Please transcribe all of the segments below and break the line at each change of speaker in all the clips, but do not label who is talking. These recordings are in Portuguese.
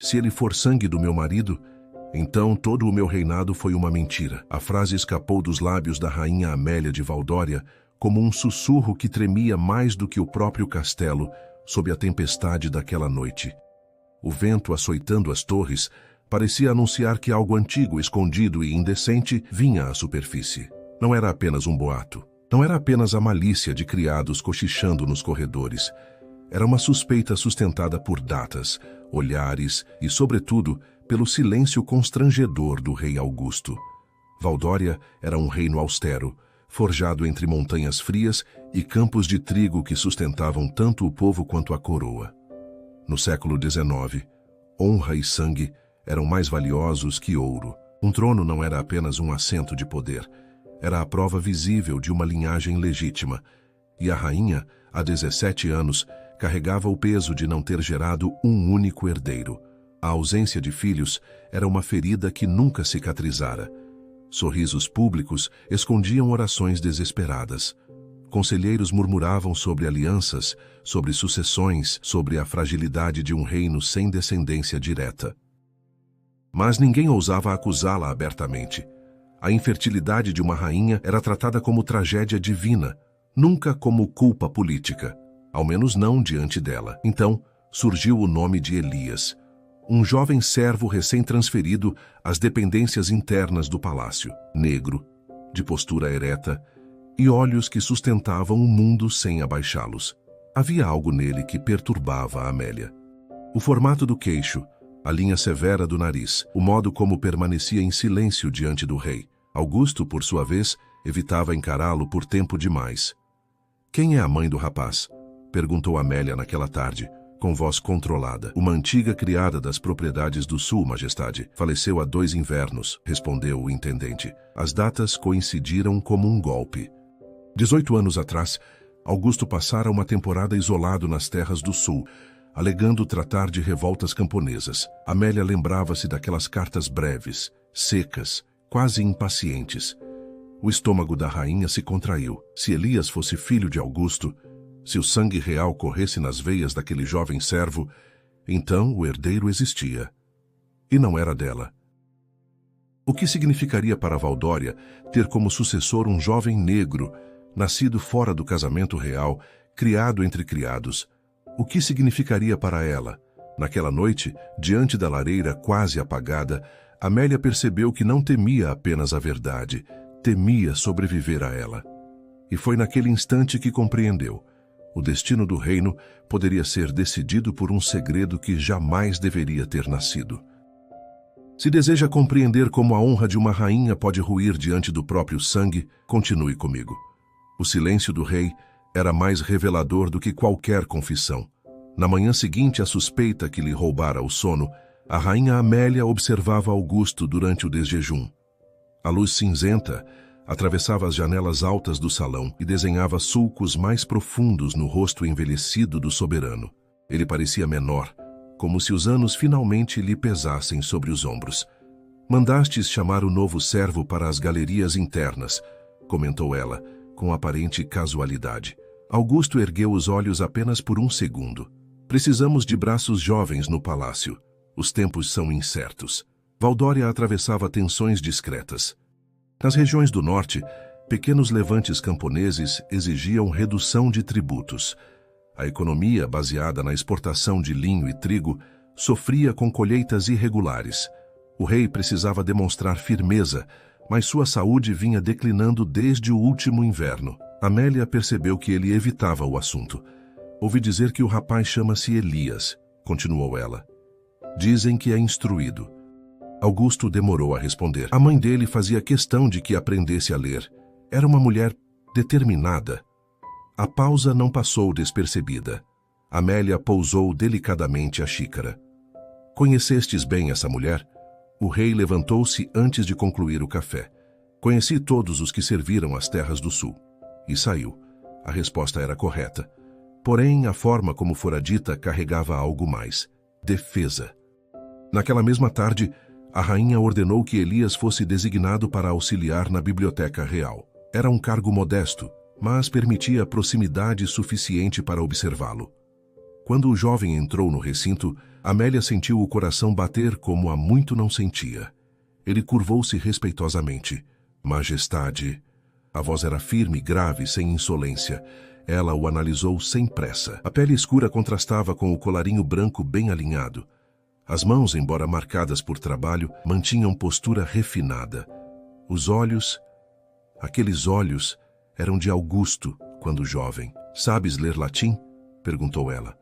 Se ele for sangue do meu marido, então todo o meu reinado foi uma mentira. A frase escapou dos lábios da rainha Amélia de Valdória como um sussurro que tremia mais do que o próprio castelo sob a tempestade daquela noite. O vento açoitando as torres parecia anunciar que algo antigo, escondido e indecente vinha à superfície. Não era apenas um boato. Não era apenas a malícia de criados cochichando nos corredores. Era uma suspeita sustentada por datas, olhares e, sobretudo, pelo silêncio constrangedor do rei Augusto. Valdória era um reino austero, forjado entre montanhas frias e campos de trigo que sustentavam tanto o povo quanto a coroa. No século XIX, honra e sangue eram mais valiosos que ouro. Um trono não era apenas um assento de poder, era a prova visível de uma linhagem legítima, e a rainha, há 17 anos, carregava o peso de não ter gerado um único herdeiro. A ausência de filhos era uma ferida que nunca cicatrizara. Sorrisos públicos escondiam orações desesperadas. Conselheiros murmuravam sobre alianças, sobre sucessões, sobre a fragilidade de um reino sem descendência direta. Mas ninguém ousava acusá-la abertamente. A infertilidade de uma rainha era tratada como tragédia divina, nunca como culpa política, ao menos não diante dela. Então, surgiu o nome de Elias, um jovem servo recém-transferido às dependências internas do palácio, negro, de postura ereta e olhos que sustentavam o mundo sem abaixá-los. Havia algo nele que perturbava a Amélia. O formato do queixo, a linha severa do nariz, o modo como permanecia em silêncio diante do rei. Augusto, por sua vez, evitava encará-lo por tempo demais. «Quem é a mãe do rapaz?» perguntou Amélia naquela tarde, com voz controlada. «Uma antiga criada das propriedades do sul, majestade. Faleceu há 2 invernos», respondeu o intendente. As datas coincidiram como um golpe. 18 anos atrás, Augusto passara uma temporada isolado nas terras do sul, alegando tratar de revoltas camponesas. Amélia lembrava-se daquelas cartas breves, secas, quase impacientes. O estômago da rainha se contraiu. Se Elias fosse filho de Augusto, se o sangue real corresse nas veias daquele jovem servo, então o herdeiro existia. E não era dela. O que significaria para Valdória ter como sucessor um jovem negro, nascido fora do casamento real, criado entre criados? O que significaria para ela? Naquela noite, diante da lareira quase apagada, Amélia percebeu que não temia apenas a verdade, temia sobreviver a ela. E foi naquele instante que compreendeu. O destino do reino poderia ser decidido por um segredo que jamais deveria ter nascido. Se deseja compreender como a honra de uma rainha pode ruir diante do próprio sangue, continue comigo. O silêncio do rei era mais revelador do que qualquer confissão. Na manhã seguinte à suspeita que lhe roubara o sono, a rainha Amélia observava Augusto durante o desjejum. A luz cinzenta atravessava as janelas altas do salão e desenhava sulcos mais profundos no rosto envelhecido do soberano. Ele parecia menor, como se os anos finalmente lhe pesassem sobre os ombros. «Mandastes chamar o novo servo para as galerias internas», comentou ela, com aparente casualidade. Augusto ergueu os olhos apenas por um segundo. «Precisamos de braços jovens no palácio. Os tempos são incertos». Valdória atravessava tensões discretas. Nas regiões do norte, pequenos levantes camponeses exigiam redução de tributos. A economia, baseada na exportação de linho e trigo, sofria com colheitas irregulares. O rei precisava demonstrar firmeza, mas sua saúde vinha declinando desde o último inverno. Amélia percebeu que ele evitava o assunto. «Ouvi dizer que o rapaz chama-se Elias», continuou ela. «Dizem que é instruído». Augusto demorou a responder. A mãe dele fazia questão de que aprendesse a ler. Era uma mulher determinada. A pausa não passou despercebida. Amélia pousou delicadamente a xícara. «Conhecestes bem essa mulher?» O rei levantou-se antes de concluir o café. «Conheci todos os que serviram as terras do sul». E saiu. A resposta era correta. Porém, a forma como fora dita carregava algo mais. Defesa. Naquela mesma tarde, a rainha ordenou que Elias fosse designado para auxiliar na biblioteca real. Era um cargo modesto, mas permitia proximidade suficiente para observá-lo. Quando o jovem entrou no recinto, Amélia sentiu o coração bater como há muito não sentia. Ele curvou-se respeitosamente. Majestade. A voz era firme, grave, sem insolência. Ela o analisou sem pressa. A pele escura contrastava com o colarinho branco bem alinhado. As mãos, embora marcadas por trabalho, mantinham postura refinada. Os olhos... Aqueles olhos eram de Augusto, quando jovem. Sabes ler latim? Perguntou ela.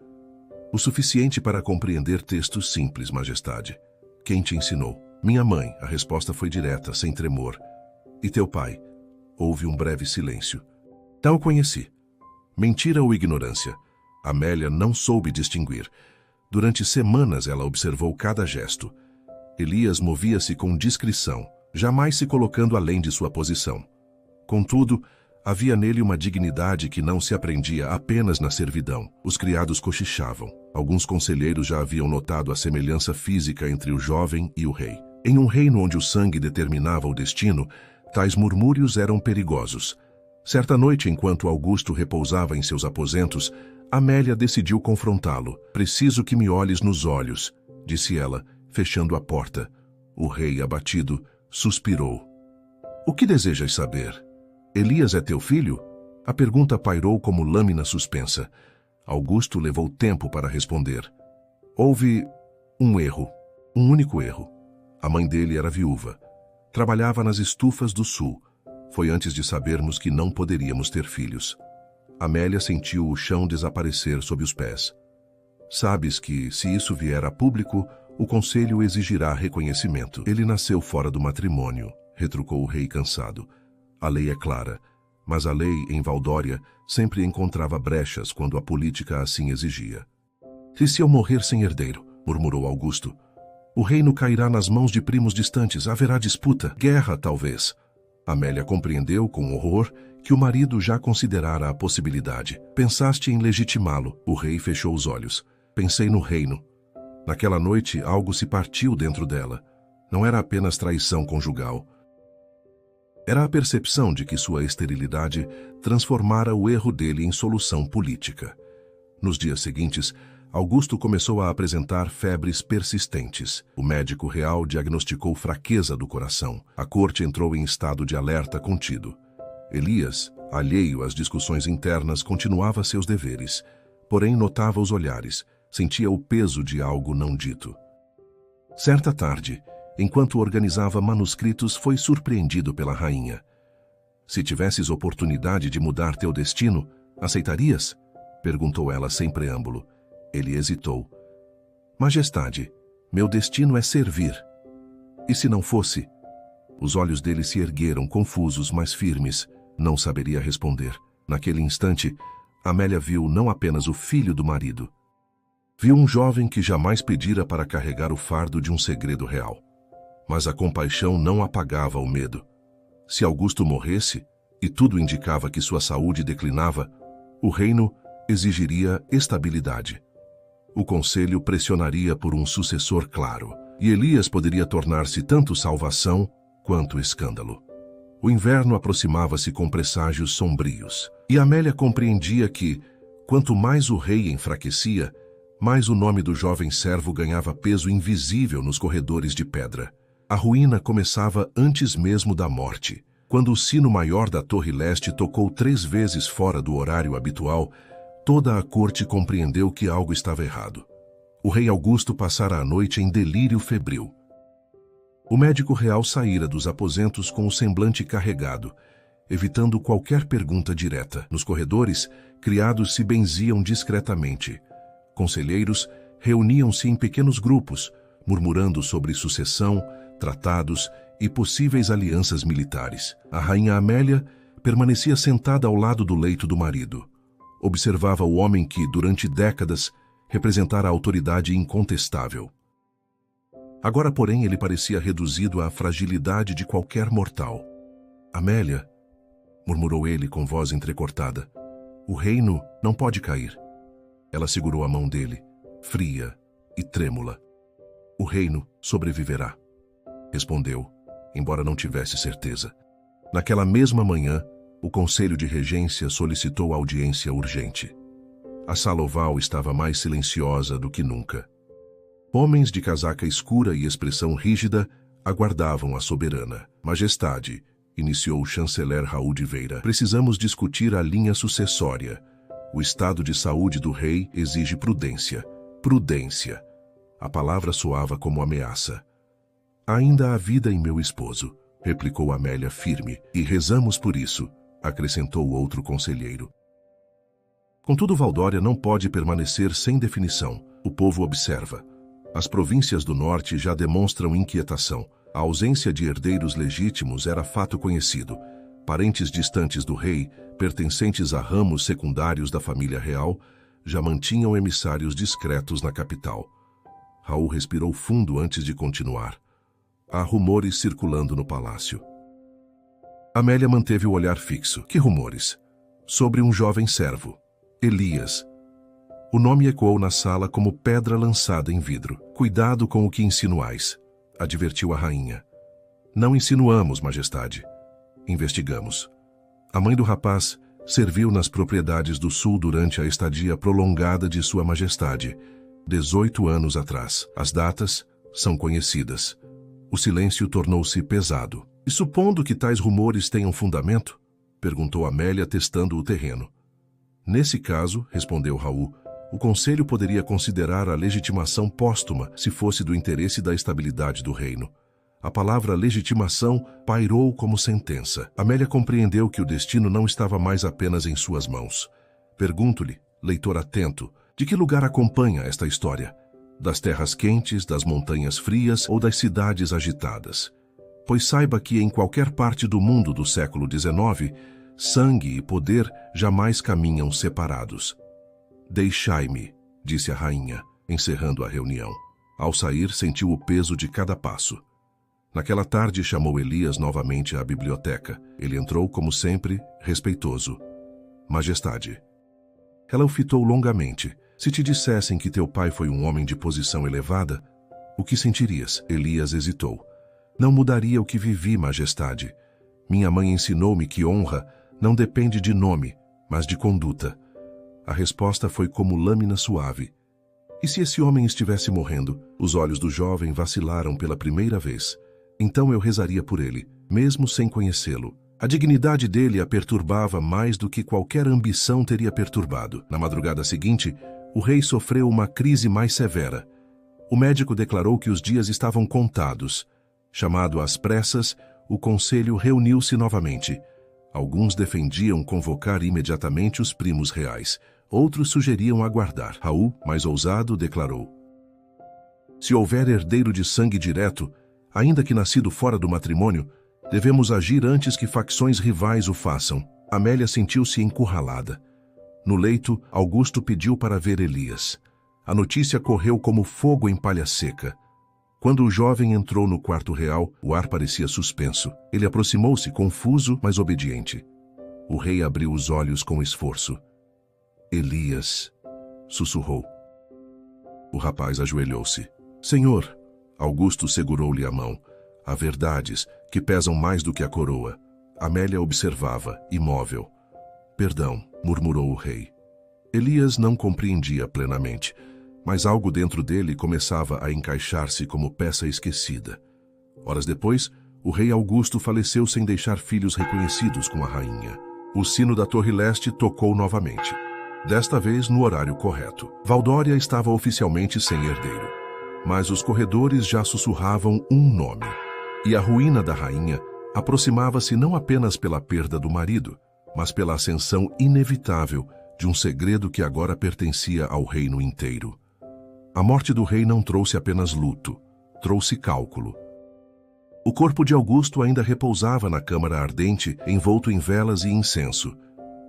O suficiente para compreender textos simples, Majestade. Quem te ensinou? Minha mãe. A resposta foi direta, sem tremor. E teu pai? Houve um breve silêncio. Não o conheci. Mentira ou ignorância? Amélia não soube distinguir. Durante semanas ela observou cada gesto. Elias movia-se com discrição, jamais se colocando além de sua posição. Contudo, havia nele uma dignidade que não se aprendia apenas na servidão. Os criados cochichavam. Alguns conselheiros já haviam notado a semelhança física entre o jovem e o rei. Em um reino onde o sangue determinava o destino, tais murmúrios eram perigosos. Certa noite, enquanto Augusto repousava em seus aposentos, Amélia decidiu confrontá-lo. Preciso que me olhes nos olhos, disse ela, fechando a porta. O rei, abatido, suspirou. O que desejas saber? Elias é teu filho? A pergunta pairou como lâmina suspensa. Augusto levou tempo para responder. Houve um erro, um único erro. A mãe dele era viúva. Trabalhava nas estufas do sul. Foi antes de sabermos que não poderíamos ter filhos. Amélia sentiu o chão desaparecer sob os pés. Sabes que, se isso vier a público, o conselho exigirá reconhecimento. Ele nasceu fora do matrimônio, retrucou o rei cansado. A lei é clara, mas a lei, em Valdória, sempre encontrava brechas quando a política assim exigia. E se eu morrer sem herdeiro? Murmurou Augusto. O reino cairá nas mãos de primos distantes, haverá disputa, guerra, talvez. Amélia compreendeu com horror que o marido já considerara a possibilidade. Pensaste em legitimá-lo. O rei fechou os olhos. Pensei no reino. Naquela noite, algo se partiu dentro dela. Não era apenas traição conjugal. Era a percepção de que sua esterilidade transformara o erro dele em solução política. Nos dias seguintes, Augusto começou a apresentar febres persistentes. O médico real diagnosticou fraqueza do coração. A corte entrou em estado de alerta contido. Elias, alheio às discussões internas, continuava seus deveres, porém notava os olhares, sentia o peso de algo não dito. Certa tarde, enquanto organizava manuscritos, foi surpreendido pela rainha. Se tivesses oportunidade de mudar teu destino, aceitarias? Perguntou ela sem preâmbulo. Ele hesitou. Majestade, meu destino é servir. E se não fosse? Os olhos dele se ergueram, confusos, mas firmes. Não saberia responder. Naquele instante, Amélia viu não apenas o filho do marido. Viu um jovem que jamais pedira para carregar o fardo de um segredo real. Mas a compaixão não apagava o medo. Se Augusto morresse, e tudo indicava que sua saúde declinava, o reino exigiria estabilidade. O conselho pressionaria por um sucessor claro, e Elias poderia tornar-se tanto salvação quanto escândalo. O inverno aproximava-se com presságios sombrios, e Amélia compreendia que, quanto mais o rei enfraquecia, mais o nome do jovem servo ganhava peso invisível nos corredores de pedra. A ruína começava antes mesmo da morte. Quando o sino maior da Torre Leste tocou 3 vezes fora do horário habitual, toda a corte compreendeu que algo estava errado. O rei Augusto passara a noite em delírio febril. O médico real saíra dos aposentos com o semblante carregado, evitando qualquer pergunta direta. Nos corredores, criados se benziam discretamente. Conselheiros reuniam-se em pequenos grupos, murmurando sobre sucessão, tratados e possíveis alianças militares. A rainha Amélia permanecia sentada ao lado do leito do marido. Observava o homem que, durante décadas, representara a autoridade incontestável. Agora, porém, ele parecia reduzido à fragilidade de qualquer mortal. Amélia, murmurou ele com voz entrecortada, o reino não pode cair. Ela segurou a mão dele, fria e trêmula. O reino sobreviverá, respondeu, embora não tivesse certeza. Naquela mesma manhã, o Conselho de Regência solicitou audiência urgente. A sala oval estava mais silenciosa do que nunca. Homens de casaca escura e expressão rígida aguardavam a soberana. Majestade, iniciou o chanceler Raul de Veira, precisamos discutir a linha sucessória. O estado de saúde do rei exige prudência. Prudência. A palavra soava como ameaça. Ainda há vida em meu esposo, replicou Amélia firme, e rezamos por isso, acrescentou outro conselheiro. Contudo, Valdória não pode permanecer sem definição. O povo observa. As províncias do norte já demonstram inquietação. A ausência de herdeiros legítimos era fato conhecido. Parentes distantes do rei, pertencentes a ramos secundários da família real, já mantinham emissários discretos na capital. Raul respirou fundo antes de continuar. Há rumores circulando no palácio. Amélia manteve o olhar fixo. Que rumores? Sobre um jovem servo, Elias. O nome ecoou na sala como pedra lançada em vidro. Cuidado com o que insinuais, advertiu a rainha. Não insinuamos, majestade. Investigamos. A mãe do rapaz serviu nas propriedades do sul durante a estadia prolongada de sua majestade, 18 anos atrás. As datas são conhecidas. O silêncio tornou-se pesado. E supondo que tais rumores tenham fundamento? Perguntou Amélia, testando o terreno. Nesse caso, respondeu Raul, o conselho poderia considerar a legitimação póstuma se fosse do interesse da estabilidade do reino. A palavra legitimação pairou como sentença. Amélia compreendeu que o destino não estava mais apenas em suas mãos. Pergunto-lhe, leitor atento, de que lugar acompanha esta história? Das terras quentes, das montanhas frias ou das cidades agitadas? Pois saiba que em qualquer parte do mundo do século XIX, sangue e poder jamais caminham separados. Deixai-me, disse a rainha, encerrando a reunião. Ao sair, sentiu o peso de cada passo. Naquela tarde, chamou Elias novamente à biblioteca. Ele entrou, como sempre, respeitoso. Majestade. Ela o fitou longamente. Se te dissessem que teu pai foi um homem de posição elevada, o que sentirias? Elias hesitou. Não mudaria o que vivi, majestade. Minha mãe ensinou-me que honra não depende de nome, mas de conduta. A resposta foi como lâmina suave. E se esse homem estivesse morrendo? Os olhos do jovem vacilaram pela primeira vez. Então eu rezaria por ele, mesmo sem conhecê-lo. A dignidade dele a perturbava mais do que qualquer ambição teria perturbado. Na madrugada seguinte, o rei sofreu uma crise mais severa. O médico declarou que os dias estavam contados. Chamado às pressas, o conselho reuniu-se novamente. Alguns defendiam convocar imediatamente os primos reais. Outros sugeriam aguardar. Raul, mais ousado, declarou: se houver herdeiro de sangue direto, ainda que nascido fora do matrimônio, devemos agir antes que facções rivais o façam. Amélia sentiu-se encurralada. No leito, Augusto pediu para ver Elias. A notícia correu como fogo em palha seca. Quando o jovem entrou no quarto real, o ar parecia suspenso. Ele aproximou-se, confuso, mas obediente. O rei abriu os olhos com esforço. Elias, sussurrou. O rapaz ajoelhou-se. Senhor, Augusto segurou-lhe a mão. Há verdades que pesam mais do que a coroa. Amélia observava, imóvel. Perdão, murmurou o rei. Elias não compreendia plenamente, mas algo dentro dele começava a encaixar-se como peça esquecida. Horas depois, o rei Augusto faleceu sem deixar filhos reconhecidos com a rainha. O sino da Torre Leste tocou novamente. Desta vez no horário correto. Valdória estava oficialmente sem herdeiro. Mas os corredores já sussurravam um nome. E a ruína da rainha aproximava-se não apenas pela perda do marido, mas pela ascensão inevitável de um segredo que agora pertencia ao reino inteiro. A morte do rei não trouxe apenas luto, trouxe cálculo. O corpo de Augusto ainda repousava na câmara ardente, envolto em velas e incenso,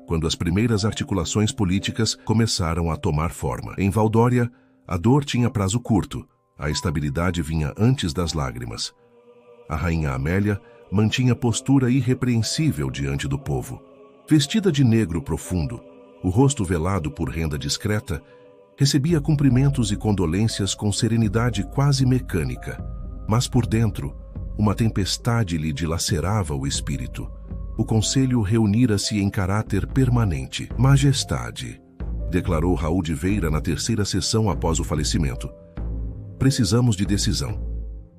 quando as primeiras articulações políticas começaram a tomar forma. Em Valdória, a dor tinha prazo curto, a estabilidade vinha antes das lágrimas. A rainha Amélia mantinha postura irrepreensível diante do povo. Vestida de negro profundo, o rosto velado por renda discreta, recebia cumprimentos e condolências com serenidade quase mecânica. Mas por dentro, uma tempestade lhe dilacerava o espírito. O conselho reunira-se em caráter permanente. Majestade, declarou Raul de Veira na terceira sessão após o falecimento. Precisamos de decisão.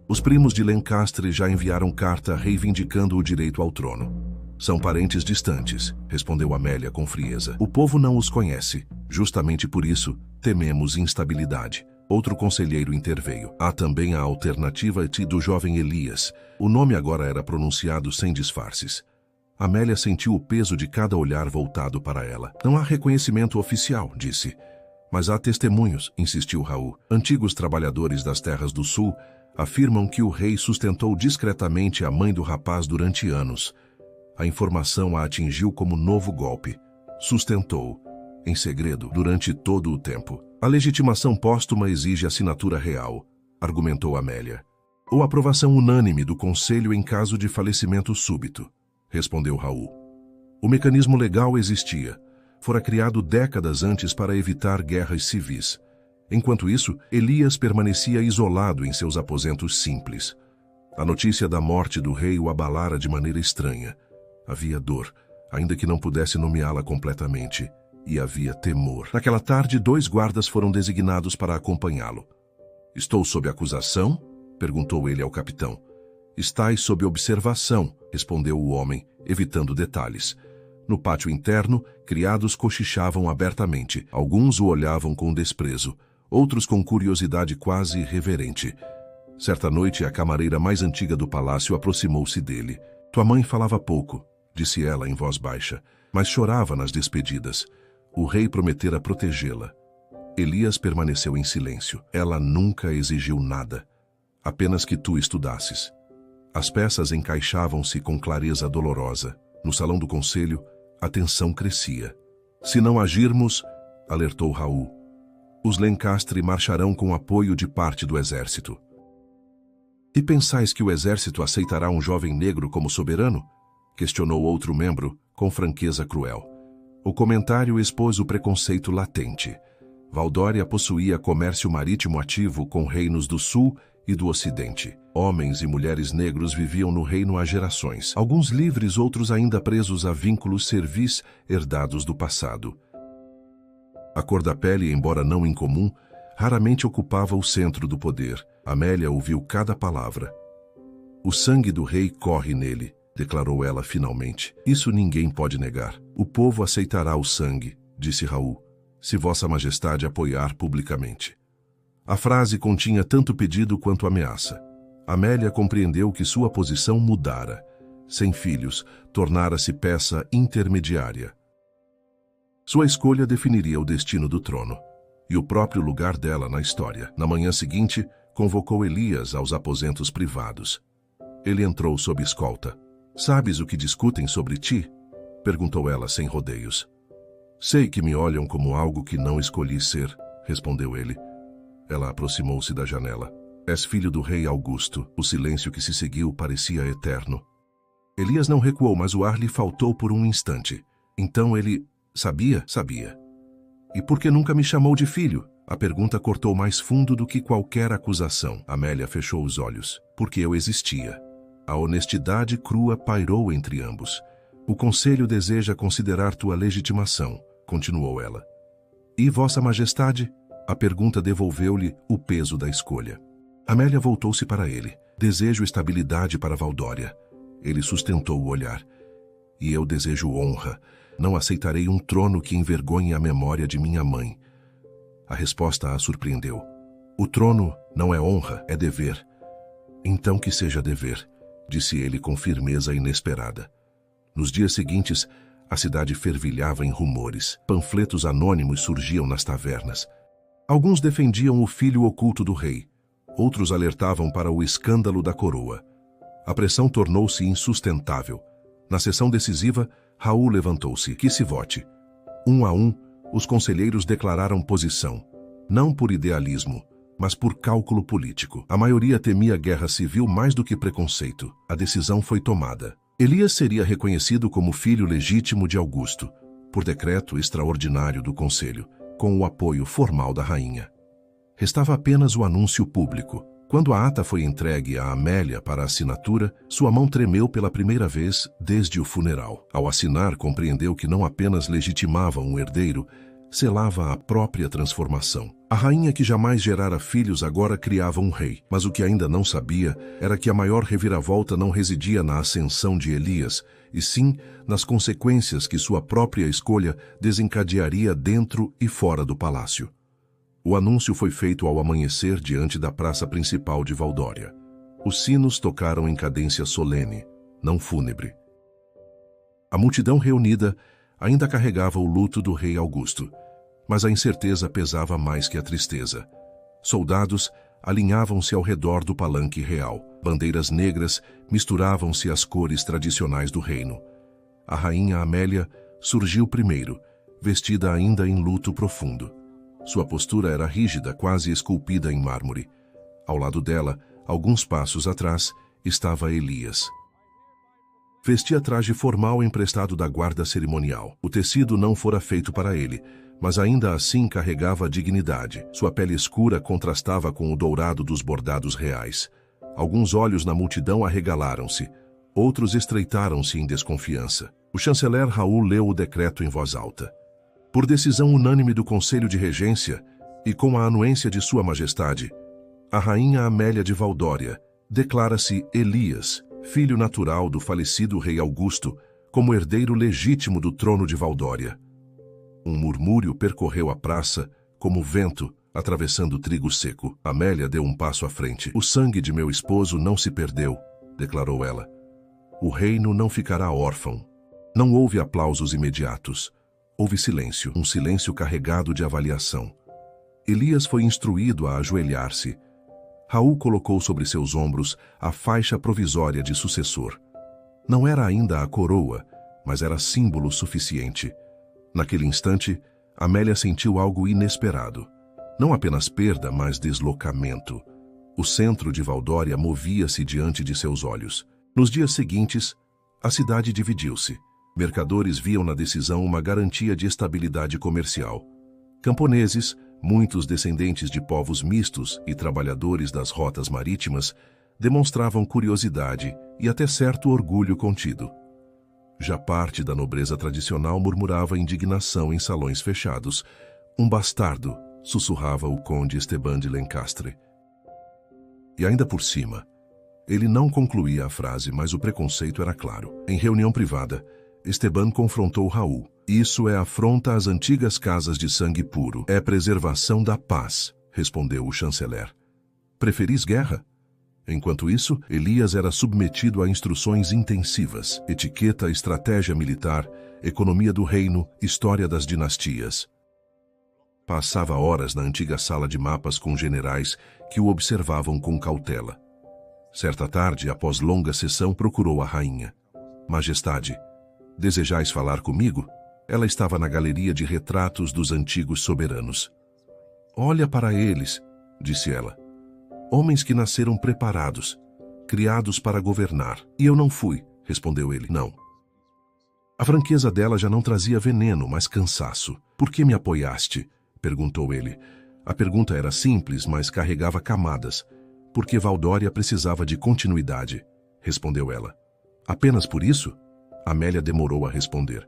Os primos de Lencastre já enviaram carta reivindicando o direito ao trono. São parentes distantes, respondeu Amélia com frieza. O povo não os conhece. Justamente por isso, tememos instabilidade. Outro conselheiro interveio. Há também a alternativa do jovem Elias. O nome agora era pronunciado sem disfarces. Amélia sentiu o peso de cada olhar voltado para ela. Não há reconhecimento oficial, disse. Mas há testemunhos, insistiu Raul. Antigos trabalhadores das terras do sul afirmam que o rei sustentou discretamente a mãe do rapaz durante anos. A informação a atingiu como novo golpe. Sustentou, em segredo, durante todo o tempo. A legitimação póstuma exige assinatura real, argumentou Amélia. Ou aprovação unânime do conselho em caso de falecimento súbito, respondeu Raul. O mecanismo legal existia. Fora criado décadas antes para evitar guerras civis. Enquanto isso, Elias permanecia isolado em seus aposentos simples. A notícia da morte do rei o abalara de maneira estranha. Havia dor, ainda que não pudesse nomeá-la completamente, e havia temor. Naquela tarde, 2 guardas foram designados para acompanhá-lo. Estou sob acusação? Perguntou ele ao capitão. Estais sob observação, respondeu o homem, evitando detalhes. No pátio interno, criados cochichavam abertamente. Alguns o olhavam com desprezo, outros com curiosidade quase reverente. Certa noite, a camareira mais antiga do palácio aproximou-se dele. Tua mãe falava pouco, disse ela em voz baixa, mas chorava nas despedidas. O rei prometera protegê-la. Elias permaneceu em silêncio. Ela nunca exigiu nada, apenas que tu estudasses. As peças encaixavam-se com clareza dolorosa. No salão do conselho, a tensão crescia. Se não agirmos, alertou Raul, os Lencastre marcharão com apoio de parte do exército. E pensais que o exército aceitará um jovem negro como soberano? Questionou outro membro, com franqueza cruel. O comentário expôs o preconceito latente. Valdória possuía comércio marítimo ativo com reinos do sul e do ocidente. Homens e mulheres negros viviam no reino há gerações. Alguns livres, outros ainda presos a vínculos servis herdados do passado. A cor da pele, embora não incomum, raramente ocupava o centro do poder. Amélia ouviu cada palavra. O sangue do rei corre nele, declarou ela finalmente. Isso ninguém pode negar. O povo aceitará o sangue, disse Raul, se Vossa Majestade apoiar publicamente. A frase continha tanto pedido quanto ameaça. Amélia compreendeu que sua posição mudara. Sem filhos, tornara-se peça intermediária. Sua escolha definiria o destino do trono e o próprio lugar dela na história. Na manhã seguinte, convocou Elias aos aposentos privados. Ele entrou sob escolta. Sabes o que discutem sobre ti? Perguntou ela sem rodeios. Sei que me olham como algo que não escolhi ser, respondeu ele. Ela aproximou-se da janela. És filho do rei Augusto. O silêncio que se seguiu parecia eterno. Elias não recuou, mas o ar lhe faltou por um instante. Então ele... Sabia? Sabia. E por que nunca me chamou de filho? A pergunta cortou mais fundo do que qualquer acusação. Amélia fechou os olhos. Porque eu existia. A honestidade crua pairou entre ambos. O conselho deseja considerar tua legitimação, continuou ela. E Vossa Majestade? A pergunta devolveu-lhe o peso da escolha. Amélia voltou-se para ele. Desejo estabilidade para Valdória. Ele sustentou o olhar. E eu desejo honra. Não aceitarei um trono que envergonhe a memória de minha mãe. A resposta a surpreendeu. O trono não é honra, é dever. Então que seja dever, disse ele com firmeza inesperada. Nos dias seguintes, a cidade fervilhava em rumores. Panfletos anônimos surgiam nas tavernas. Alguns defendiam o filho oculto do rei. Outros alertavam para o escândalo da coroa. A pressão tornou-se insustentável. Na sessão decisiva, Raul levantou-se. Que se vote. Um a um, os conselheiros declararam posição. Não por idealismo, mas por cálculo político. A maioria temia guerra civil mais do que preconceito. A decisão foi tomada. Elias seria reconhecido como filho legítimo de Augusto, por decreto extraordinário do conselho, com o apoio formal da rainha. Restava apenas o anúncio público. Quando a ata foi entregue a Amélia para assinatura, sua mão tremeu pela primeira vez desde o funeral. Ao assinar, compreendeu que não apenas legitimava um herdeiro, selava a própria transformação. A rainha que jamais gerara filhos agora criava um rei, mas o que ainda não sabia era que a maior reviravolta não residia na ascensão de Elias, e sim nas consequências que sua própria escolha desencadearia dentro e fora do palácio. O anúncio foi feito ao amanhecer diante da praça principal de Valdória. Os sinos tocaram em cadência solene, não fúnebre. A multidão reunida ainda carregava o luto do rei Augusto, mas a incerteza pesava mais que a tristeza. Soldados alinhavam-se ao redor do palanque real. Bandeiras negras misturavam-se às cores tradicionais do reino. A rainha Amélia surgiu primeiro, vestida ainda em luto profundo. Sua postura era rígida, quase esculpida em mármore. Ao lado dela, alguns passos atrás, estava Elias. Vestia traje formal emprestado da guarda cerimonial. O tecido não fora feito para ele, mas ainda assim carregava dignidade. Sua pele escura contrastava com o dourado dos bordados reais. Alguns olhos na multidão arregalaram-se, outros estreitaram-se em desconfiança. O chanceler Raul leu o decreto em voz alta. Por decisão unânime do Conselho de Regência e com a anuência de Sua Majestade, a rainha Amélia de Valdória declara-se Elias, filho natural do falecido rei Augusto, como herdeiro legítimo do trono de Valdória. Um murmúrio percorreu a praça, como vento, atravessando o trigo seco. Amélia deu um passo à frente. O sangue de meu esposo não se perdeu, declarou ela. O reino não ficará órfão. Não houve aplausos imediatos. Houve silêncio, um silêncio carregado de avaliação. Elias foi instruído a ajoelhar-se. Raul colocou sobre seus ombros a faixa provisória de sucessor. Não era ainda a coroa, mas era símbolo suficiente. Naquele instante, Amélia sentiu algo inesperado. Não apenas perda, mas deslocamento. O centro de Valdória movia-se diante de seus olhos. Nos dias seguintes, a cidade dividiu-se. Mercadores viam na decisão uma garantia de estabilidade comercial. Camponeses, muitos descendentes de povos mistos e trabalhadores das rotas marítimas, demonstravam curiosidade e até certo orgulho contido. Já parte da nobreza tradicional murmurava indignação em salões fechados. Um bastardo, sussurrava o conde Esteban de Lencastre. E ainda por cima, ele não concluía a frase, mas o preconceito era claro. Em reunião privada, Esteban confrontou Raul. Isso é afronta às antigas casas de sangue puro. É preservação da paz, respondeu o chanceler. Preferis guerra? Enquanto isso, Elias era submetido a instruções intensivas: etiqueta, estratégia militar, economia do reino, história das dinastias. Passava horas na antiga sala de mapas com generais que o observavam com cautela. Certa tarde, após longa sessão, procurou a rainha. Majestade, desejais falar comigo? Ela estava na galeria de retratos dos antigos soberanos. Olha para eles, disse ela. Homens que nasceram preparados, criados para governar. E eu não fui, respondeu ele. Não. A franqueza dela já não trazia veneno, mas cansaço. Por que me apoiaste? Perguntou ele. A pergunta era simples, mas carregava camadas. Porque Valdória precisava de continuidade, respondeu ela. Apenas por isso? Amélia demorou a responder.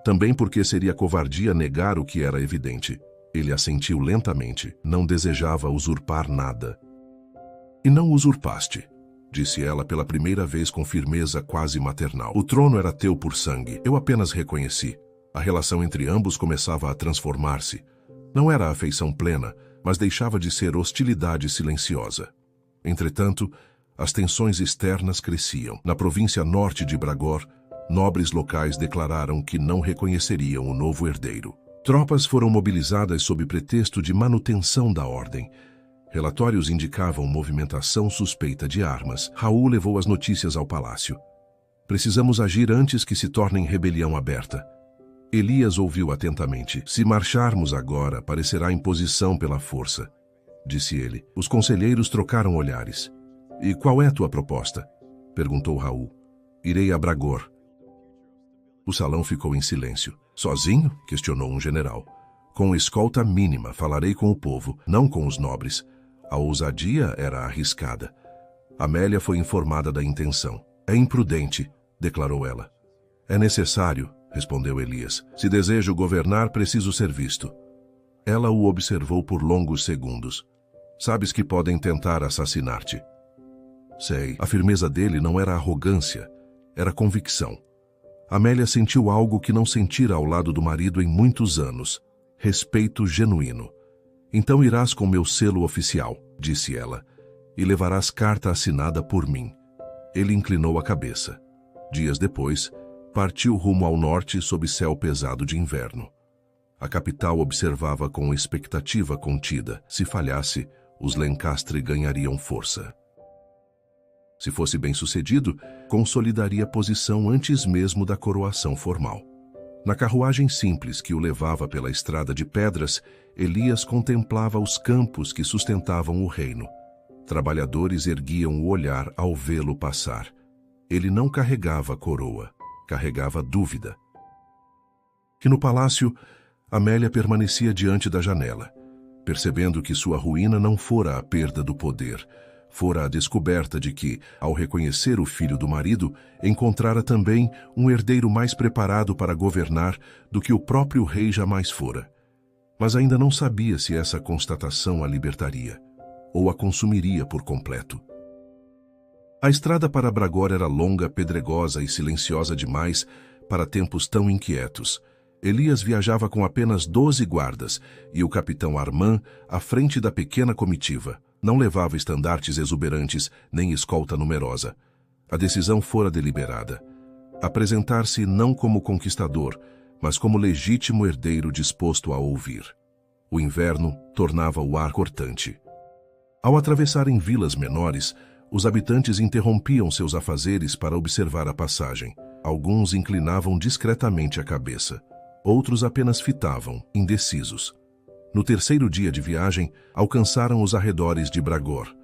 Também porque seria covardia negar o que era evidente. Ele assentiu lentamente. Não desejava usurpar nada. E não usurpaste, disse ela pela primeira vez com firmeza quase maternal. O trono era teu por sangue. Eu apenas reconheci. A relação entre ambos começava a transformar-se. Não era afeição plena, mas deixava de ser hostilidade silenciosa. Entretanto, as tensões externas cresciam. Na província norte de Bragor, nobres locais declararam que não reconheceriam o novo herdeiro. Tropas foram mobilizadas sob pretexto de manutenção da ordem. Relatórios indicavam movimentação suspeita de armas. Raul levou as notícias ao palácio. Precisamos agir antes que se tornem rebelião aberta. Elias ouviu atentamente. Se marcharmos agora, parecerá imposição pela força, disse ele. Os conselheiros trocaram olhares. E qual é tua proposta? Perguntou Raul. Irei a Bragor. O salão ficou em silêncio. Sozinho? Questionou um general. Com escolta mínima, falarei com o povo, não com os nobres. A ousadia era arriscada. Amélia foi informada da intenção. É imprudente, declarou ela. É necessário, respondeu Elias. Se desejo governar, preciso ser visto. Ela o observou por longos segundos. Sabes que podem tentar assassinar-te. Sei. A firmeza dele não era arrogância, era convicção. Amélia sentiu algo que não sentira ao lado do marido em muitos anos. Respeito genuíno. Então irás com meu selo oficial, disse ela, e levarás carta assinada por mim. Ele inclinou a cabeça. Dias depois, partiu rumo ao norte sob céu pesado de inverno. A capital observava com expectativa contida. Se falhasse, os Lencastre ganhariam força. Se fosse bem-sucedido, consolidaria a posição antes mesmo da coroação formal. Na carruagem simples que o levava pela estrada de pedras, Elias contemplava os campos que sustentavam o reino. Trabalhadores erguiam o olhar ao vê-lo passar. Ele não carregava coroa, carregava dúvida. Que no palácio, Amélia permanecia diante da janela, percebendo que sua ruína não fora a perda do poder, fora a descoberta de que, ao reconhecer o filho do marido, encontrara também um herdeiro mais preparado para governar do que o próprio rei jamais fora. Mas ainda não sabia se essa constatação a libertaria, ou a consumiria por completo. A estrada para Bragor era longa, pedregosa e silenciosa demais para tempos tão inquietos. Elias viajava com apenas 12 guardas e o capitão Armand à frente da pequena comitiva. Não levava estandartes exuberantes nem escolta numerosa. A decisão fora deliberada. Apresentar-se não como conquistador, mas como legítimo herdeiro disposto a ouvir. O inverno tornava o ar cortante. Ao atravessarem vilas menores, os habitantes interrompiam seus afazeres para observar a passagem. Alguns inclinavam discretamente a cabeça. Outros apenas fitavam, indecisos. No terceiro dia de viagem, alcançaram os arredores de Bragor.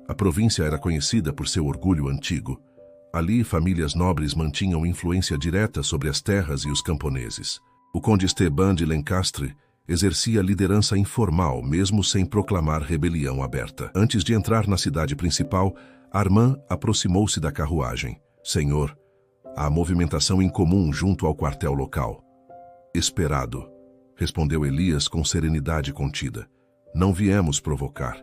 A província era conhecida por seu orgulho antigo. Ali, famílias nobres mantinham influência direta sobre as terras e os camponeses. O conde Esteban de Lencastre exercia liderança informal, mesmo sem proclamar rebelião aberta. Antes de entrar na cidade principal, Armand aproximou-se da carruagem. Senhor, há movimentação incomum junto ao quartel local. Esperado, respondeu Elias com serenidade contida. Não viemos provocar.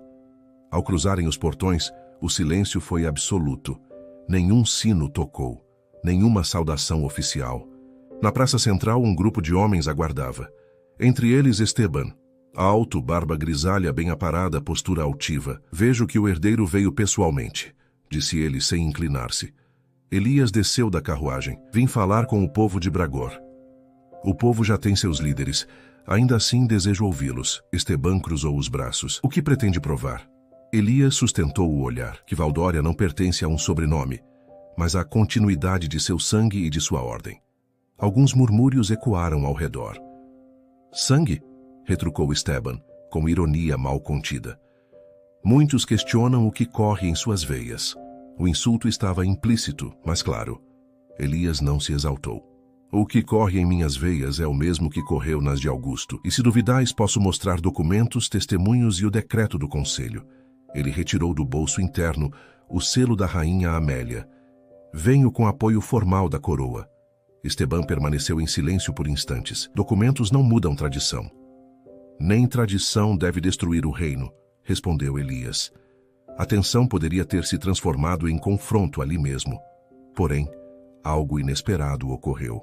Ao cruzarem os portões, o silêncio foi absoluto. Nenhum sino tocou, nenhuma saudação oficial. Na praça central, um grupo de homens aguardava. Entre eles Esteban, alto, barba grisalha bem aparada, postura altiva. Vejo que o herdeiro veio pessoalmente, disse ele sem inclinar-se. Elias desceu da carruagem. Vim falar com o povo de Bragor. O povo já tem seus líderes. Ainda assim desejo ouvi-los. Esteban cruzou os braços. O que pretende provar? Elias sustentou o olhar, que Valdória não pertence a um sobrenome, mas à continuidade de seu sangue e de sua ordem. Alguns murmúrios ecoaram ao redor. Sangue? Retrucou Esteban, com ironia mal contida. Muitos questionam o que corre em suas veias. O insulto estava implícito, mas claro. Elias não se exaltou. O que corre em minhas veias é o mesmo que correu nas de Augusto, e se duvidais posso mostrar documentos, testemunhos e o decreto do conselho. Ele retirou do bolso interno o selo da rainha Amélia. Venho com apoio formal da coroa. Esteban permaneceu em silêncio por instantes. Documentos não mudam tradição. Nem tradição deve destruir o reino, respondeu Elias. A tensão poderia ter se transformado em confronto ali mesmo. Porém, algo inesperado ocorreu.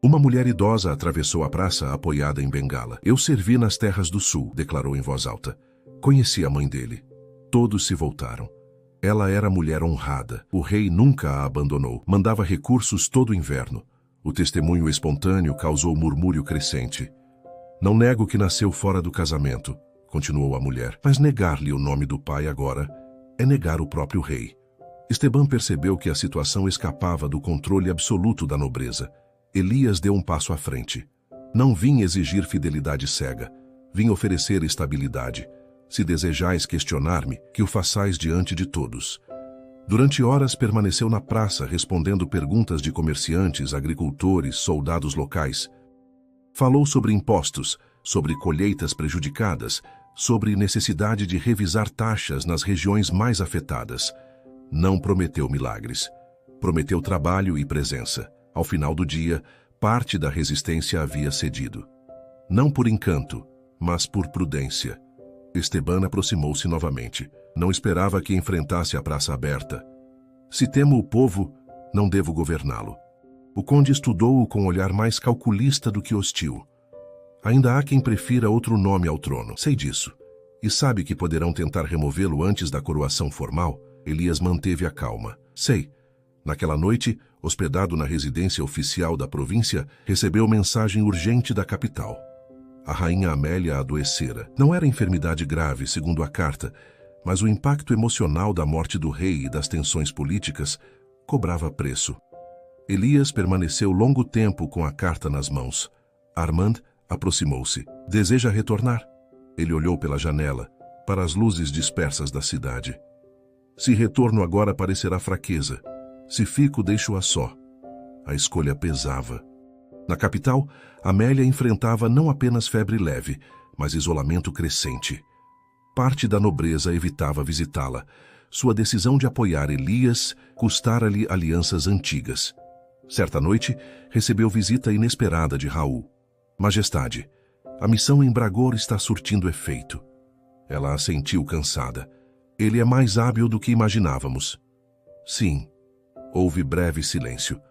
Uma mulher idosa atravessou a praça apoiada em bengala. Eu servi nas terras do sul, declarou em voz alta. Conheci a mãe dele. Todos se voltaram. Ela era mulher honrada. O rei nunca a abandonou. Mandava recursos todo o inverno. O testemunho espontâneo causou murmúrio crescente. Não nego que nasceu fora do casamento, continuou a mulher, mas negar-lhe o nome do pai agora é negar o próprio rei. Esteban percebeu que a situação escapava do controle absoluto da nobreza. Elias deu um passo à frente. Não vim exigir fidelidade cega. Vim oferecer estabilidade. Se desejais questionar-me, que o façais diante de todos. Durante horas permaneceu na praça respondendo perguntas de comerciantes, agricultores, soldados locais. Falou sobre impostos, sobre colheitas prejudicadas, sobre necessidade de revisar taxas nas regiões mais afetadas. Não prometeu milagres. Prometeu trabalho e presença. Ao final do dia, Parte da resistência havia cedido. Não por encanto, mas por prudência. Esteban aproximou-se novamente. Não esperava que enfrentasse a praça aberta. Se temo o povo, não devo governá-lo. O conde estudou-o com um olhar mais calculista do que hostil. Ainda há quem prefira outro nome ao trono, sei disso. E sabe que poderão tentar removê-lo antes da coroação formal? Elias manteve a calma. Sei. Naquela noite, hospedado na residência oficial da província, recebeu mensagem urgente da capital. A rainha Amélia adoecera. Não era enfermidade grave, segundo a carta, mas o impacto emocional da morte do rei e das tensões políticas cobrava preço. Elias permaneceu longo tempo com a carta nas mãos. Armand aproximou-se. Deseja retornar? Ele olhou pela janela, para as luzes dispersas da cidade. Se retorno agora parecerá fraqueza. Se fico, deixo-a só. A escolha pesava. Na capital, Amélia enfrentava não apenas febre leve, mas isolamento crescente. Parte da nobreza evitava visitá-la. Sua decisão de apoiar Elias custara-lhe alianças antigas. Certa noite, recebeu visita inesperada de Raul. Majestade, a missão em Bragor está surtindo efeito. Ela assentiu cansada. Ele é mais hábil do que imaginávamos. Sim. Houve breve silêncio.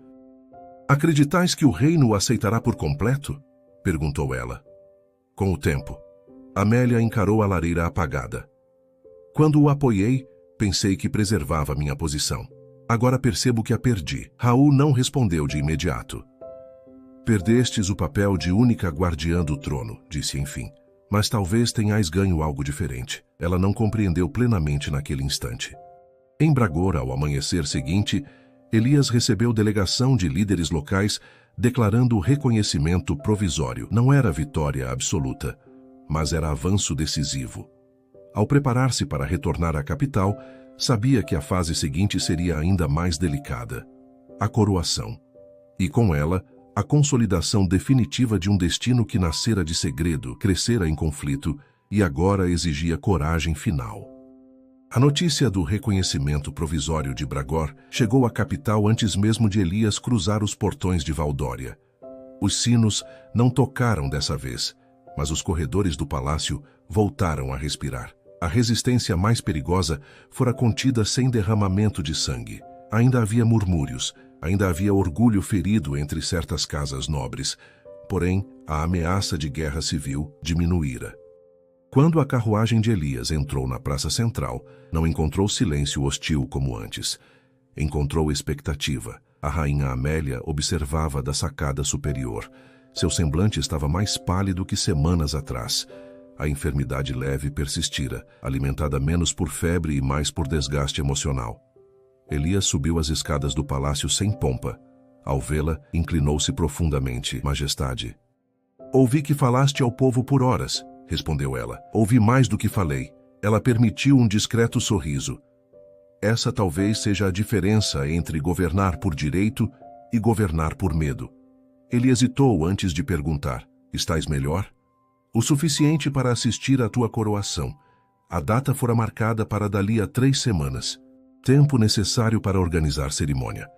Acreditais que o reino o aceitará por completo? Perguntou ela. Com o tempo. Amélia encarou a lareira apagada. Quando o apoiei, pensei que preservava minha posição. Agora percebo que a perdi. Raul não respondeu de imediato. Perdestes o papel de única guardiã do trono, disse enfim. Mas talvez tenhais ganho algo diferente. Ela não compreendeu plenamente naquele instante. Em Bragor, ao amanhecer seguinte, Elias recebeu delegação de líderes locais declarando o reconhecimento provisório. Não era vitória absoluta, mas era avanço decisivo. Ao preparar-se para retornar à capital, sabia que a fase seguinte seria ainda mais delicada. A coroação. E com ela, a consolidação definitiva de um destino que nascera de segredo, crescera em conflito e agora exigia coragem final. A notícia do reconhecimento provisório de Bragor chegou à capital antes mesmo de Elias cruzar os portões de Valdória. Os sinos não tocaram dessa vez, mas os corredores do palácio voltaram a respirar. A resistência mais perigosa fora contida sem derramamento de sangue. Ainda havia murmúrios, ainda havia orgulho ferido entre certas casas nobres. Porém, a ameaça de guerra civil diminuíra. Quando a carruagem de Elias entrou na praça central, não encontrou silêncio hostil como antes. Encontrou expectativa. A rainha Amélia observava da sacada superior. Seu semblante estava mais pálido que semanas atrás. A enfermidade leve persistira, alimentada menos por febre e mais por desgaste emocional. Elias subiu as escadas do palácio sem pompa. Ao vê-la, inclinou-se profundamente. Majestade. Ouvi que falaste ao povo por horas, respondeu ela. Ouvi mais do que falei. Ela permitiu um discreto sorriso. Essa talvez seja a diferença entre governar por direito e governar por medo. Ele hesitou antes de perguntar. Estás melhor? O suficiente para assistir à tua coroação. A data fora marcada para dali a 3 semanas. Tempo necessário para organizar cerimônia,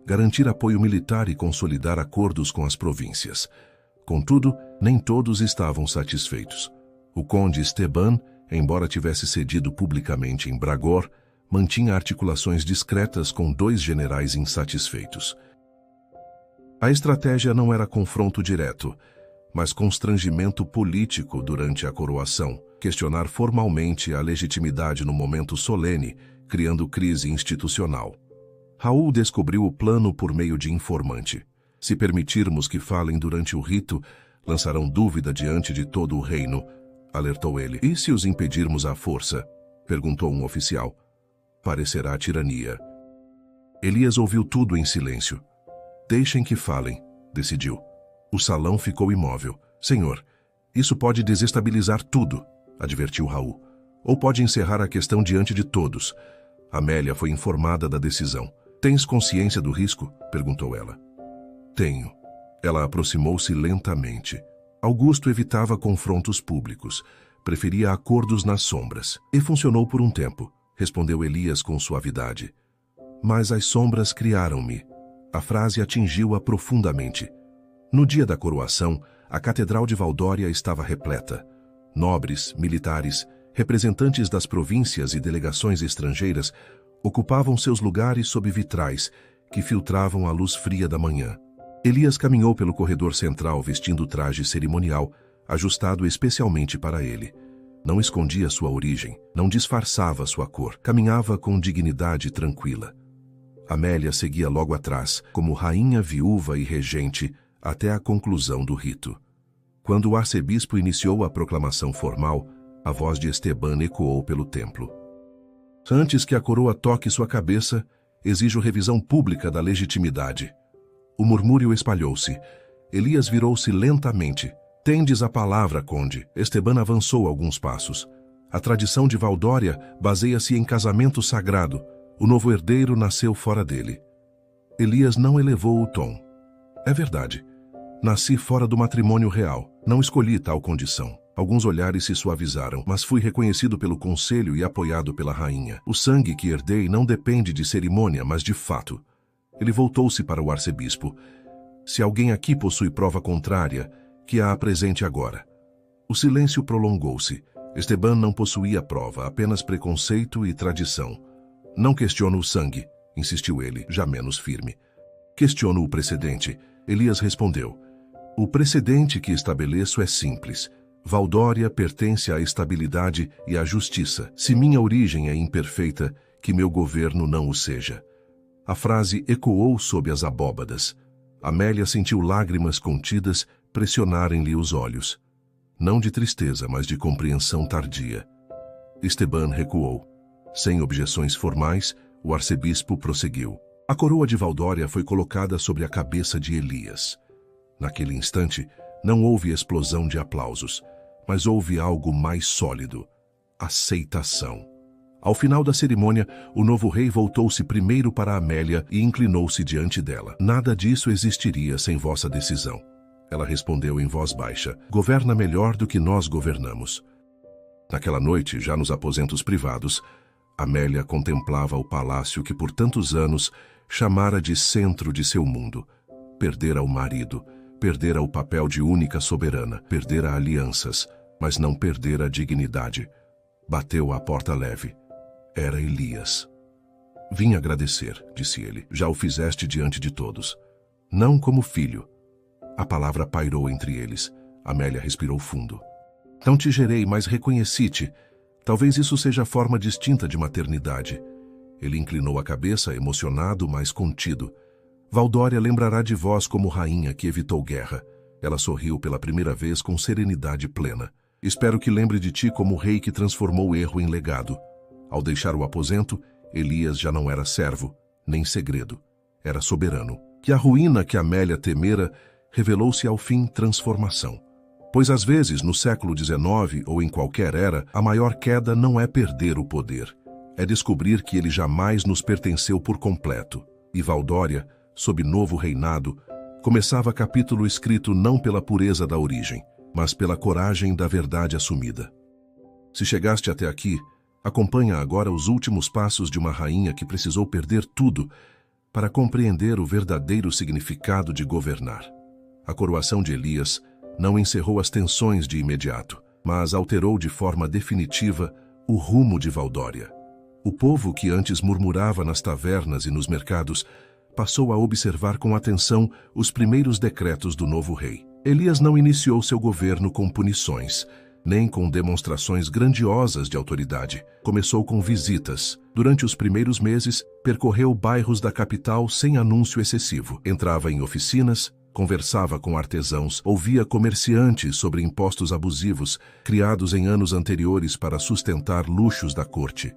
garantir apoio militar e consolidar acordos com as províncias. Contudo, nem todos estavam satisfeitos. O conde Esteban, embora tivesse cedido publicamente em Bragor, mantinha articulações discretas com 2 generais insatisfeitos. A estratégia não era confronto direto, mas constrangimento político durante a coroação, questionar formalmente a legitimidade no momento solene, criando crise institucional. Raul descobriu o plano por meio de informante. Se permitirmos que falem durante o rito, lançarão dúvida diante de todo o reino, alertou ele. E se os impedirmos à força? Perguntou um oficial. Parecerá tirania. Elias ouviu tudo em silêncio. Deixem que falem, decidiu. O salão ficou imóvel. Senhor, isso pode desestabilizar tudo, advertiu Raul. Ou pode encerrar a questão diante de todos. Amélia foi informada da decisão. Tens consciência do risco? Perguntou ela. Tenho. Ela aproximou-se lentamente. Augusto evitava confrontos públicos. Preferia acordos nas sombras. E funcionou por um tempo, respondeu Elias com suavidade. Mas as sombras criaram-me. A frase atingiu-a profundamente. No dia da coroação, a Catedral de Valdória estava repleta. Nobres, militares, representantes das províncias e delegações estrangeiras ocupavam seus lugares sob vitrais que filtravam a luz fria da manhã. Elias caminhou pelo corredor central vestindo o traje cerimonial, ajustado especialmente para ele. Não escondia sua origem, não disfarçava sua cor, caminhava com dignidade tranquila. Amélia seguia logo atrás, como rainha viúva e regente, até a conclusão do rito. Quando o arcebispo iniciou a proclamação formal, a voz de Esteban ecoou pelo templo. Antes que a coroa toque sua cabeça, exijo revisão pública da legitimidade. O murmúrio espalhou-se. Elias virou-se lentamente. Tendes a palavra, conde. Esteban avançou alguns passos. A tradição de Valdória baseia-se em casamento sagrado. O novo herdeiro nasceu fora dele. Elias não elevou o tom. É verdade. Nasci fora do matrimônio real. Não escolhi tal condição. Alguns olhares se suavizaram, mas fui reconhecido pelo conselho e apoiado pela rainha. O sangue que herdei não depende de cerimônia, mas de fato. Ele voltou-se para o arcebispo. Se alguém aqui possui prova contrária, que a apresente agora. O silêncio prolongou-se. Esteban não possuía prova, apenas preconceito e tradição. Não questiono o sangue, insistiu ele, já menos firme. Questiono o precedente. Elias respondeu. O precedente que estabeleço é simples. Valdória pertence à estabilidade e à justiça. Se minha origem é imperfeita, que meu governo não o seja. A frase ecoou sob as abóbadas. Amélia sentiu lágrimas contidas pressionarem-lhe os olhos. Não de tristeza, mas de compreensão tardia. Esteban recuou. Sem objeções formais, o arcebispo prosseguiu. A coroa de Valdória foi colocada sobre a cabeça de Elias. Naquele instante, não houve explosão de aplausos, mas houve algo mais sólido: aceitação. Ao final da cerimônia, o novo rei voltou-se primeiro para Amélia e inclinou-se diante dela. Nada disso existiria sem vossa decisão. Ela respondeu em voz baixa. Governa melhor do que nós governamos. Naquela noite, já nos aposentos privados, Amélia contemplava o palácio que por tantos anos chamara de centro de seu mundo. Perdera o marido, perdera o papel de única soberana, perdera alianças, mas não perdera a dignidade. Bateu à porta leve. Era Elias. Vim agradecer, disse ele. Já o fizeste diante de todos. Não como filho. A palavra pairou entre eles. Amélia respirou fundo. Não te gerei, mas reconheci-te. Talvez isso seja forma distinta de maternidade. Ele inclinou a cabeça, emocionado, mas contido. Valdória lembrará de vós como rainha que evitou guerra. Ela sorriu pela primeira vez com serenidade plena. Espero que lembre de ti como o rei que transformou o erro em legado. Ao deixar o aposento, Elias já não era servo, nem segredo. Era soberano. Que a ruína que Amélia temera revelou-se ao fim transformação. Pois às vezes, no século XIX ou em qualquer era, a maior queda não é perder o poder. É descobrir que ele jamais nos pertenceu por completo. E Valdória, sob novo reinado, começava capítulo escrito não pela pureza da origem, mas pela coragem da verdade assumida. Se chegaste até aqui, acompanha agora os últimos passos de uma rainha que precisou perder tudo para compreender o verdadeiro significado de governar. A coroação de Elias não encerrou as tensões de imediato, mas alterou de forma definitiva o rumo de Valdória. O povo que antes murmurava nas tavernas e nos mercados passou a observar com atenção os primeiros decretos do novo rei. Elias não iniciou seu governo com punições, nem com demonstrações grandiosas de autoridade. Começou com visitas. Durante os primeiros meses, percorreu bairros da capital sem anúncio excessivo. Entrava em oficinas, conversava com artesãos, ouvia comerciantes sobre impostos abusivos criados em anos anteriores para sustentar luxos da corte.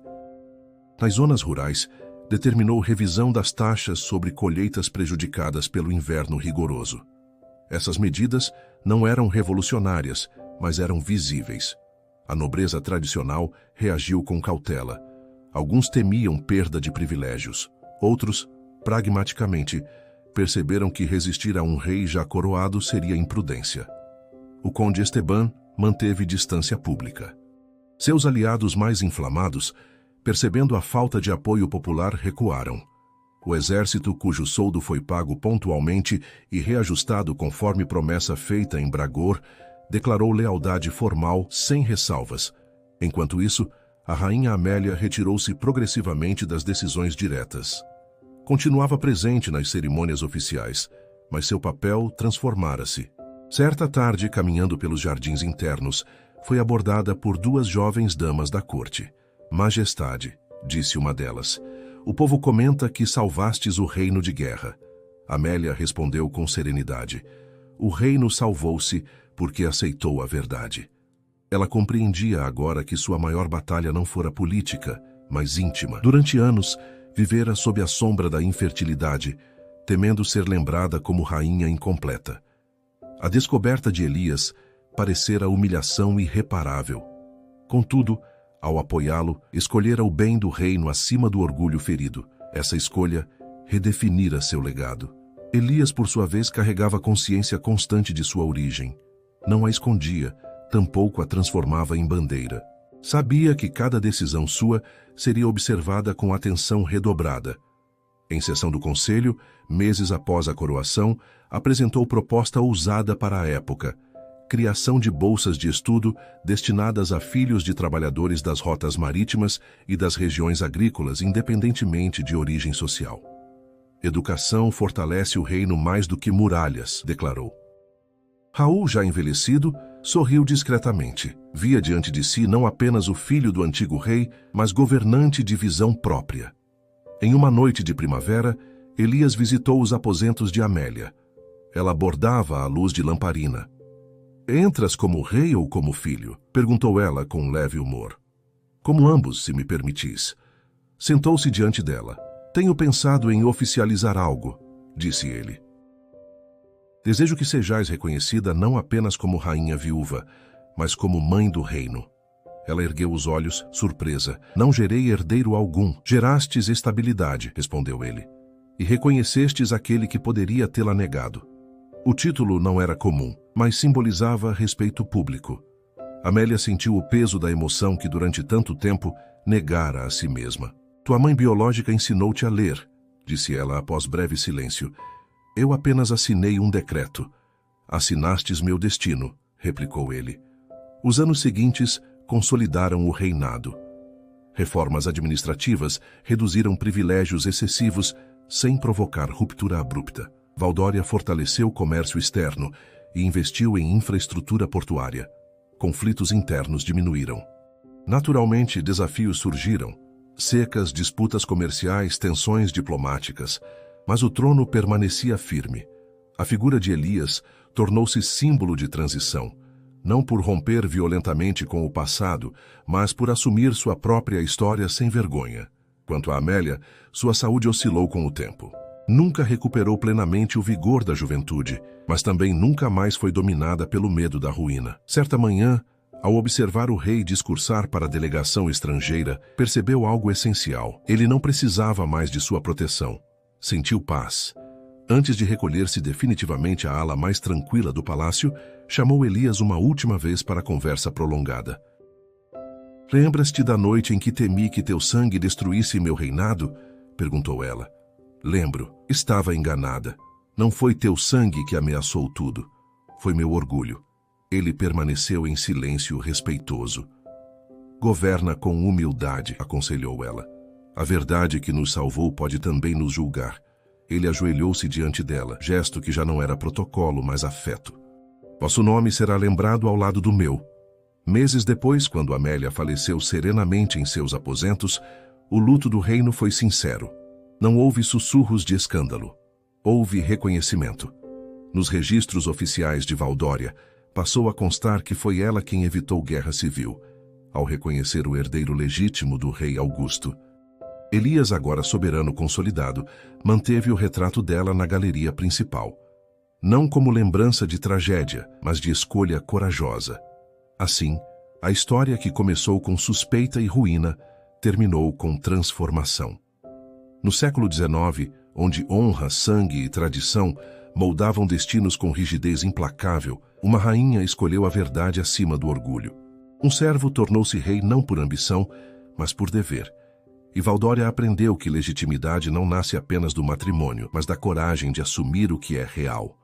Nas zonas rurais, determinou revisão das taxas sobre colheitas prejudicadas pelo inverno rigoroso. Essas medidas não eram revolucionárias, mas eram visíveis. A nobreza tradicional reagiu com cautela. Alguns temiam perda de privilégios. Outros, pragmaticamente, perceberam que resistir a um rei já coroado seria imprudência. O conde Esteban manteve distância pública. Seus aliados mais inflamados, percebendo a falta de apoio popular, recuaram. O exército, cujo soldo foi pago pontualmente e reajustado conforme promessa feita em Bragor, declarou lealdade formal sem ressalvas. Enquanto isso, a rainha Amélia retirou-se progressivamente das decisões diretas. Continuava presente nas cerimônias oficiais, mas seu papel transformara-se. Certa tarde, caminhando pelos jardins internos, foi abordada por duas jovens damas da corte. Majestade, disse uma delas, o povo comenta que salvastes o reino de guerra. Amélia respondeu com serenidade. O reino salvou-se porque aceitou a verdade. Ela compreendia agora que sua maior batalha não fora política, mas íntima. Durante anos, vivera sob a sombra da infertilidade, temendo ser lembrada como rainha incompleta. A descoberta de Elias parecera humilhação irreparável. Contudo, ao apoiá-lo, escolhera o bem do reino acima do orgulho ferido. Essa escolha redefinira seu legado. Elias, por sua vez, carregava consciência constante de sua origem. Não a escondia, tampouco a transformava em bandeira. Sabia que cada decisão sua seria observada com atenção redobrada. Em sessão do conselho, meses após a coroação, apresentou proposta ousada para a época: criação de bolsas de estudo destinadas a filhos de trabalhadores das rotas marítimas e das regiões agrícolas, independentemente de origem social. Educação fortalece o reino mais do que muralhas, declarou. Raul, já envelhecido, sorriu discretamente. Via diante de si não apenas o filho do antigo rei, mas governante de visão própria. Em uma noite de primavera, Elias visitou os aposentos de Amélia. Ela bordava à luz de lamparina. Entras como rei ou como filho? Perguntou ela com um leve humor. Como ambos, se me permitis. Sentou-se diante dela. Tenho pensado em oficializar algo, disse ele. Desejo que sejais reconhecida não apenas como rainha viúva, mas como mãe do reino. Ela ergueu os olhos, surpresa. Não gerei herdeiro algum. Gerastes estabilidade, respondeu ele. E reconhecestes aquele que poderia tê-la negado. O título não era comum, mas simbolizava respeito público. Amélia sentiu o peso da emoção que durante tanto tempo negara a si mesma. Tua mãe biológica ensinou-te a ler, disse ela após breve silêncio. Eu apenas assinei um decreto. Assinastes meu destino, replicou ele. Os anos seguintes consolidaram o reinado. Reformas administrativas reduziram privilégios excessivos sem provocar ruptura abrupta. Valdória fortaleceu o comércio externo e investiu em infraestrutura portuária. Conflitos internos diminuíram. Naturalmente, desafios surgiram. Secas, disputas comerciais, tensões diplomáticas. Mas o trono permanecia firme. A figura de Elias tornou-se símbolo de transição, não por romper violentamente com o passado, mas por assumir sua própria história sem vergonha. Quanto a Amélia, sua saúde oscilou com o tempo. Nunca recuperou plenamente o vigor da juventude, mas também nunca mais foi dominada pelo medo da ruína. Certa manhã, ao observar o rei discursar para a delegação estrangeira, percebeu algo essencial. Ele não precisava mais de sua proteção. Sentiu paz. Antes de recolher-se definitivamente à ala mais tranquila do palácio, chamou Elias uma última vez para a conversa prolongada. Lembras-te da noite em que temi que teu sangue destruísse meu reinado? Perguntou ela. Lembro, estava enganada. Não foi teu sangue que ameaçou tudo. Foi meu orgulho. Ele permaneceu em silêncio respeitoso. Governa com humildade, aconselhou ela. A verdade que nos salvou pode também nos julgar. Ele ajoelhou-se diante dela, gesto que já não era protocolo, mas afeto. Vosso nome será lembrado ao lado do meu. Meses depois, quando Amélia faleceu serenamente em seus aposentos, o luto do reino foi sincero. Não houve sussurros de escândalo. Houve reconhecimento. Nos registros oficiais de Valdória, passou a constar que foi ela quem evitou guerra civil, ao reconhecer o herdeiro legítimo do rei Augusto. Elias, agora soberano consolidado, manteve o retrato dela na galeria principal. Não como lembrança de tragédia, mas de escolha corajosa. Assim, a história que começou com suspeita e ruína, terminou com transformação. No século XIX, onde honra, sangue e tradição moldavam destinos com rigidez implacável, uma rainha escolheu a verdade acima do orgulho. Um servo tornou-se rei não por ambição, mas por dever. E Valdória aprendeu que legitimidade não nasce apenas do matrimônio, mas da coragem de assumir o que é real.